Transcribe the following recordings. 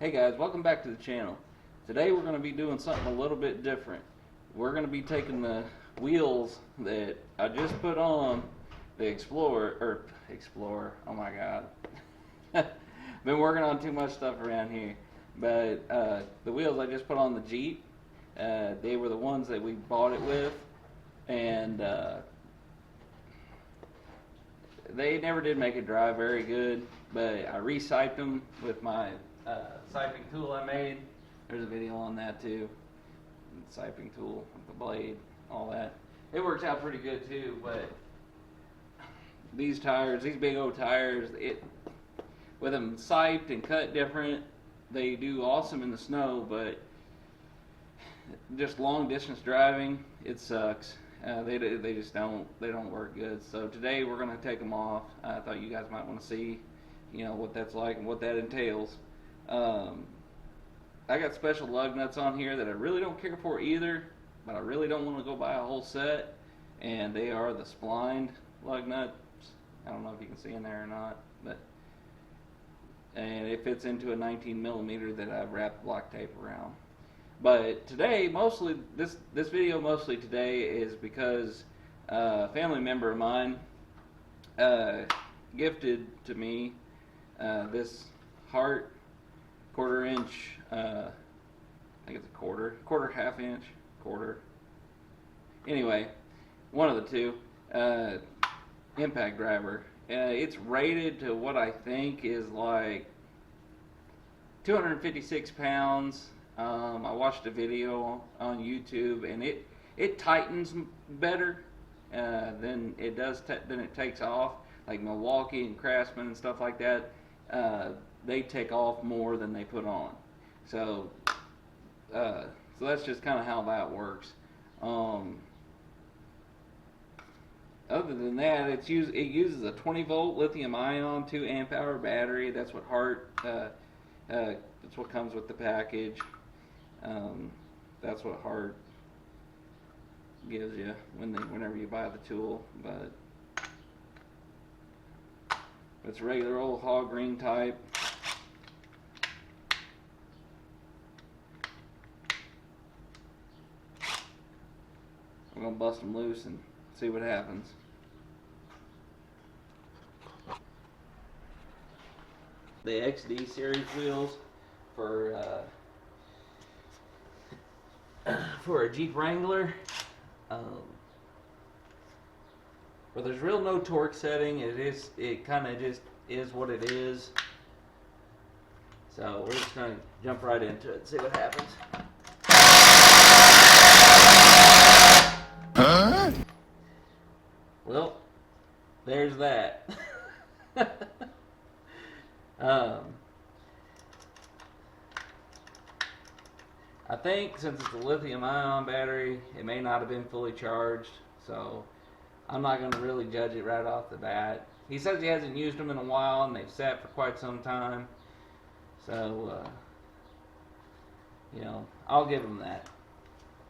Hey guys, welcome back to the channel. Today we're going to be doing something a little bit different. We're going to be taking the wheels that I just put on the Explorer, oh my god. Been working on too much stuff around here. But the wheels I just put on the Jeep, they were the ones that we bought it with. And they never did make it drive very good, but I re-siped them with my siping tool I made. There's a video on that too. The siping tool with the blade, all that. It works out pretty good too, but these tires, these big old tires, with them siped and cut different, they do awesome in the snow, but just long distance driving, it sucks. They just don't work good. So today we're going to take them off. I thought you guys might want to see, what that's like and what that entails. I got special lug nuts on here that I really don't care for either, but I really don't want to go buy a whole set. And they are the splined lug nuts. I don't know if you can see in there or not, and it fits into a 19 millimeter that I've wrapped black tape around. But today, mostly, this video mostly today is because a family member of mine gifted to me this Hart quarter-inch, I think it's a quarter half inch, anyway, one of the two, impact driver. It's rated to what I think is like 256 pounds. I watched a video on YouTube, and it tightens better than it does than it takes off. Like Milwaukee and Craftsman and stuff like that, they take off more than they put on. So that's just kind of how that works. Other than that, it uses a 20 volt lithium ion 2 amp hour battery. That's what Hart. That's what comes with the package. That's what Hart gives you whenever you buy the tool. But it's a regular old hog green type. I'm gonna bust them loose and see what happens. The XD series wheels for a Jeep Wrangler, where there's real no torque setting. It kind of just is what it is. So we're just gonna jump right into it and see what happens. Huh? Well, there's that. I think since it's a lithium ion battery, it may not have been fully charged, so I'm not going to really judge it right off the bat. He says he hasn't used them in a while, and they've sat for quite some time, so I'll give him that.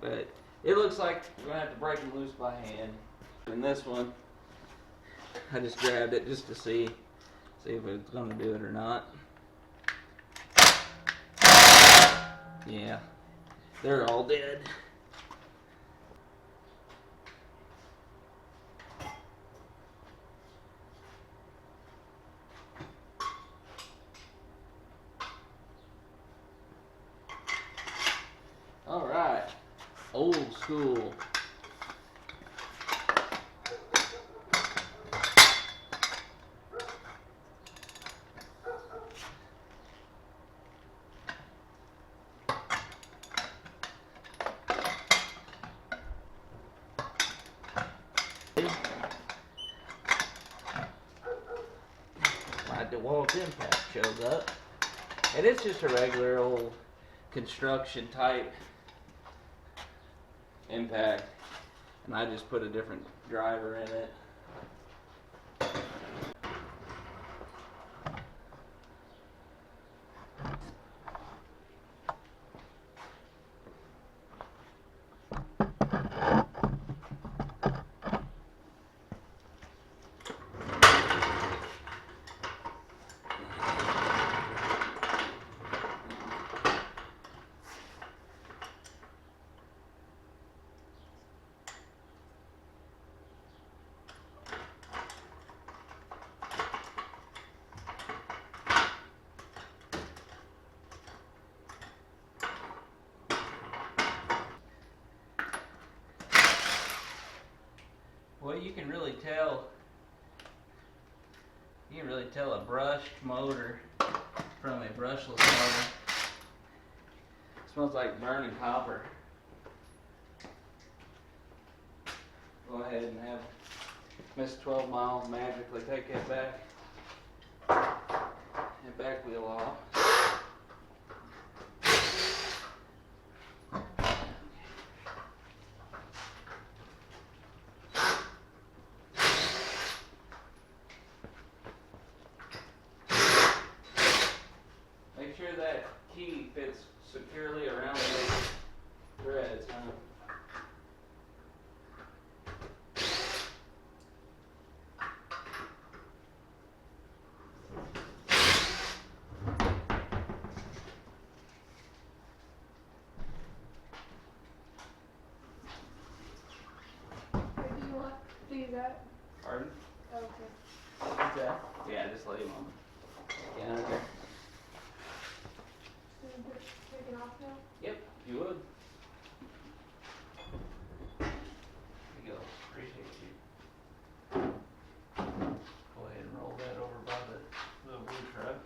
But it looks like we're going to have to break them loose by hand. And this one, I just grabbed it just to see if it's going to do it or not. Yeah, they're all dead. All right, old school. My dewalt impact shows up, and it's just a regular old construction type impact, and I just put a different driver in it. you can really tell. You can really tell a brushed motor from a brushless motor. It smells like burning copper. Go ahead and have Miss 12 Miles magically take that back wheel off. Make sure that key fits securely around the threads, huh? Do you that? Pardon? Oh, okay. What's that? Yeah, just lay them on the counter there. Take it off now? Yep, you would. There you go. Appreciate you. Go ahead and roll that over by the little blue truck.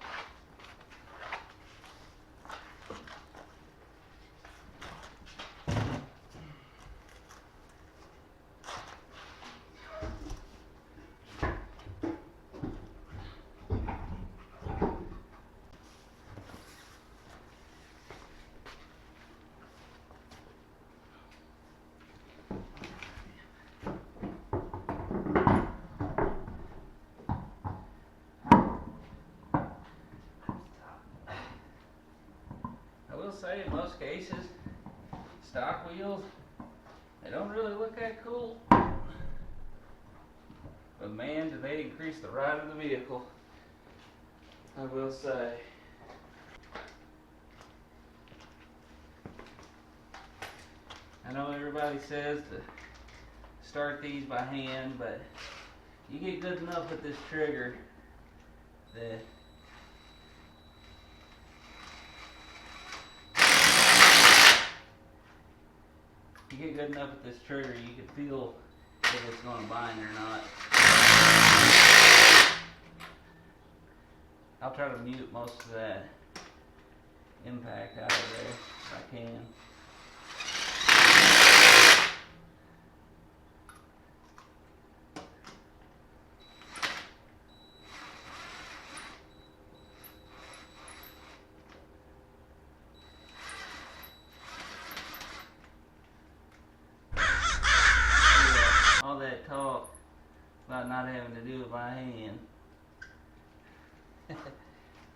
I will say, in most cases, stock wheels, they don't really look that cool. But man, do they increase the ride of the vehicle. I will say. I know everybody says to start these by hand, but you get good enough with this trigger that you can feel if it's going to bind or not. I'll try to mute most of that impact out of there if I can. All that talk about not having to do it by hand.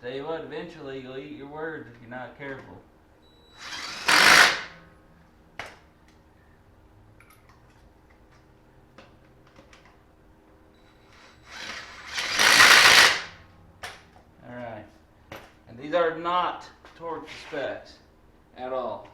Tell you what, eventually you'll eat your words if you're not careful. Alright. And these are not torque specs at all.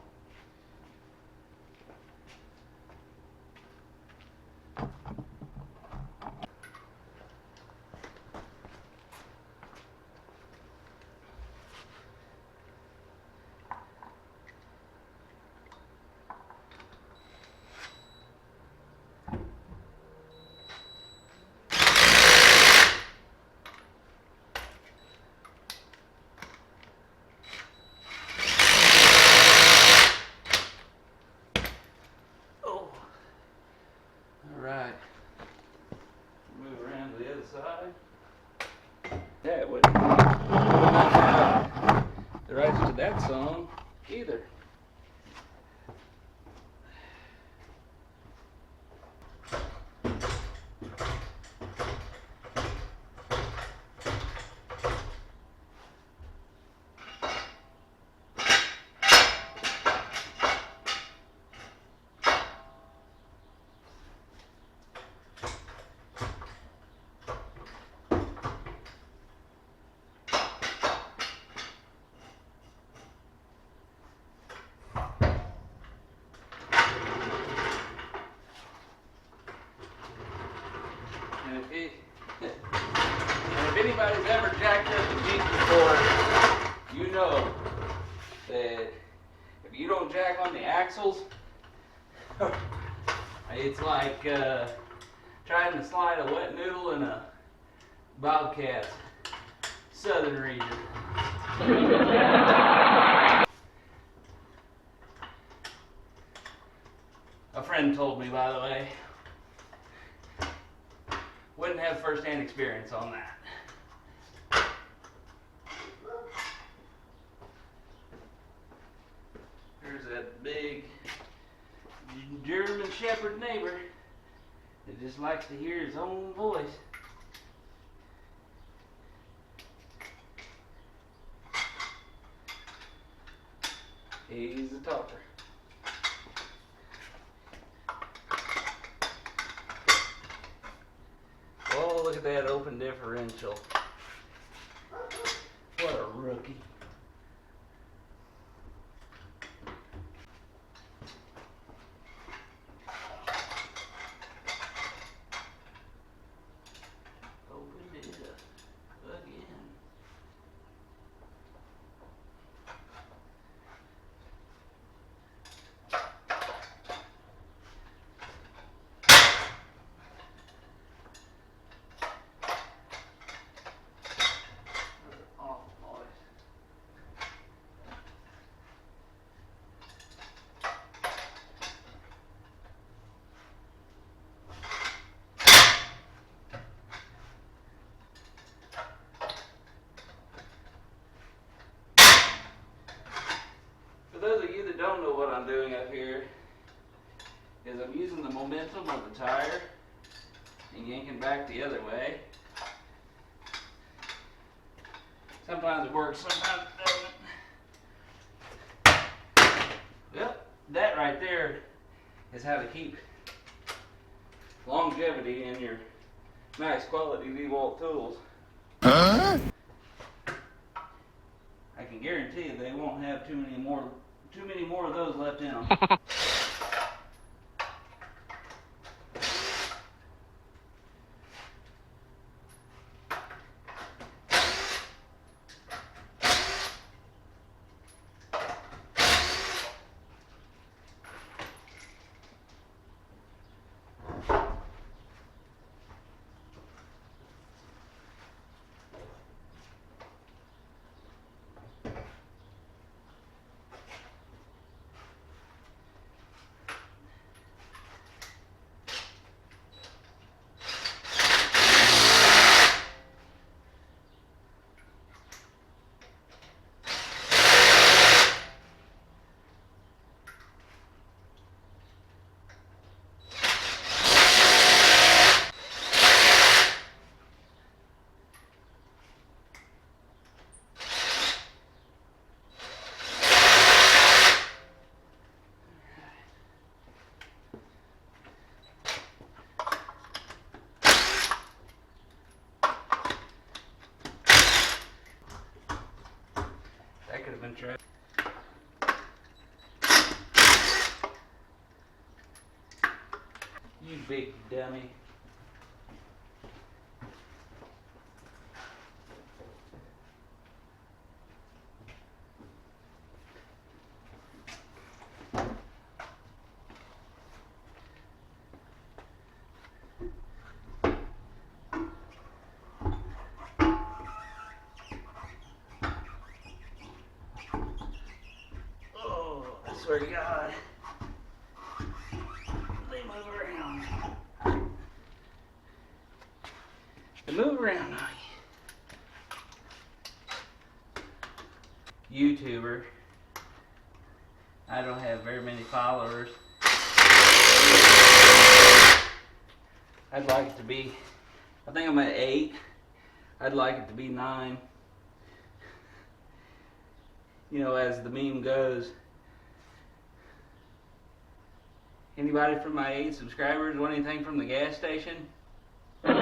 Alright. Move around to the other side. That would not have the rights to that song either. And if anybody's ever jacked up a Jeep before, you know that if you don't jack on the axles, it's like Trying to slide a wet noodle in a Bobcat southern region. A friend told me, by the way, wouldn't have first-hand experience on that. There's that big German Shepherd neighbor that just likes to hear his own voice. He's a talker. Oh, look at that open differential. What a rookie. Opened it up again. For those of you that don't know what I'm doing up here, is I'm using the momentum of the tire and yanking back the other way. Sometimes it works, sometimes it doesn't. Yep, that right there is how to keep longevity in your nice quality dewalt tools. Huh? I can guarantee you they won't have too many more of those left in them. That could have been tried. You big dummy. I swear to God. They move around. They move around on you. YouTuber. I don't have very many followers. I'd like it to be, I think I'm at 8. I'd like it to be 9. You know, as the meme goes. Anybody from my 8 subscribers want anything from the gas station? But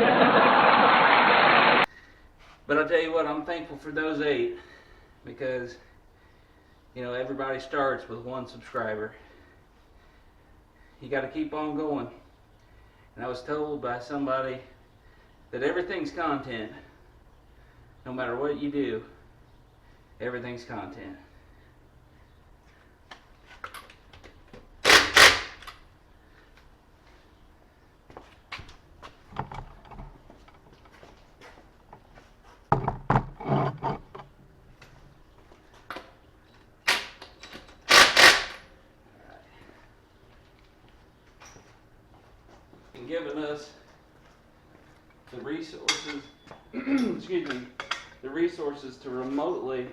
I'll tell you what, I'm thankful for those 8 because, you know, everybody starts with 1 subscriber. You got to keep on going. And I was told by somebody that everything's content. No matter what you do, everything's content. and giving us the resources, excuse me, the resources to remotely,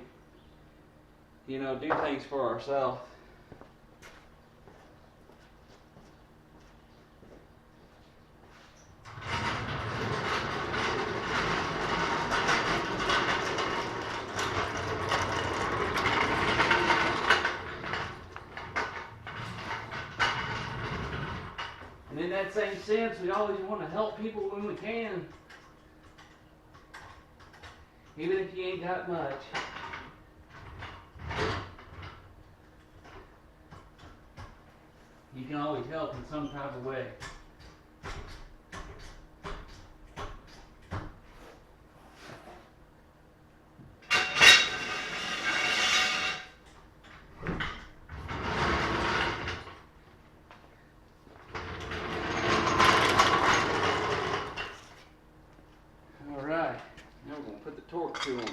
you know, do things for ourselves. And in that same sense, we always want to help people when we can. Even if you ain't got much. You can always help in some type of way. Alright, now we're going to put the torque to them.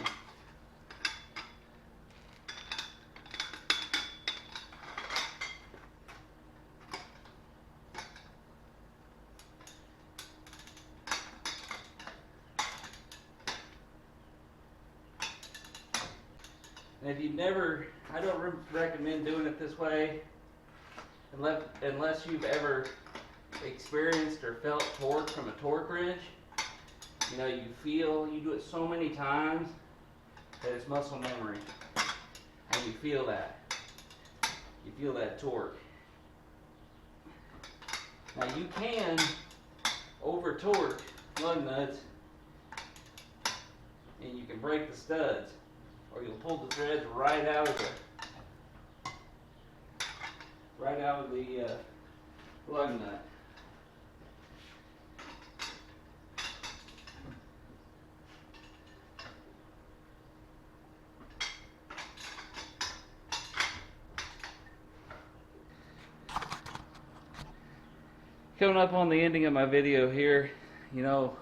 And if you've never, I don't recommend doing it this way unless you've ever experienced or felt torque from a torque wrench. You know, you do it so many times that it's muscle memory. And you feel that. You feel that torque. Now you can over torque lug nuts and you can break the studs, or you'll pull the threads right out of the lug nut. Coming up on the ending of my video here, you know,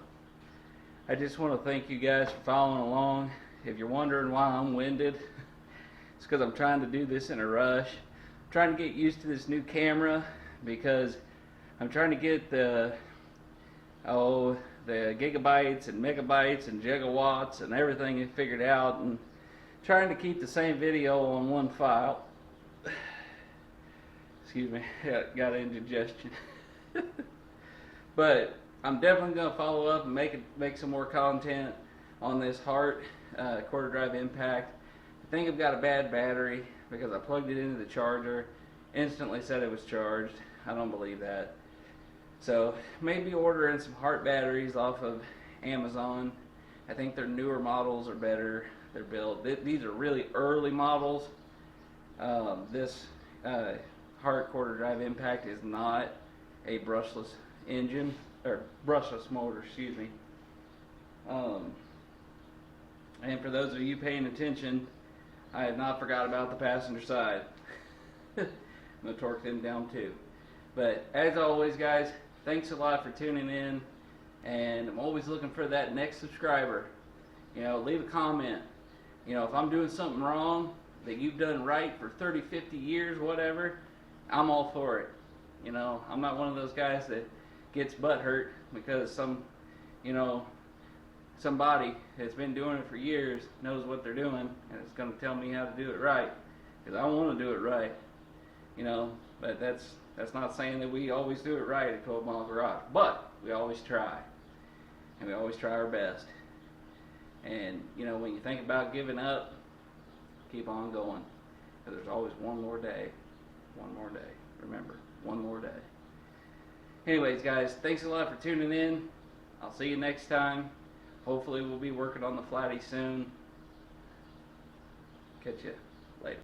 I just want to thank you guys for following along. If you're wondering why I'm winded, it's because I'm trying to do this in a rush. I'm trying to get used to this new camera because I'm trying to get the gigabytes and megabytes and gigawatts and everything figured out, and trying to keep the same video on one file. Excuse me, got indigestion. But I'm definitely going to follow up and make some more content on this Hart quarter drive impact. I think I've got a bad battery because I plugged it into the charger, instantly said it was charged. I don't believe that. So maybe ordering some Hart batteries off of Amazon. I think their newer models are better. They're built. These are really early models. This Hart quarter drive impact is not a brushless engine, or brushless motor, excuse me. And for those of you paying attention, I have not forgot about the passenger side. I'm going to torque them down too. But as always, guys, thanks a lot for tuning in, and I'm always looking for that next subscriber. You know, leave a comment. You know, if I'm doing something wrong that you've done right for 30, 50 years, whatever, I'm all for it. You know, I'm not one of those guys that gets butt hurt because somebody that's been doing it for years knows what they're doing and is going to tell me how to do it right, because I want to do it right. You know, but that's not saying that we always do it right at 12 Mile Garage, but we always try, and we always try our best. And you know, when you think about giving up, keep on going, because there's always one more day. Remember, one more day. Anyways, guys, thanks a lot for tuning in. I'll see you next time. Hopefully we'll be working on the flatty soon. Catch you later.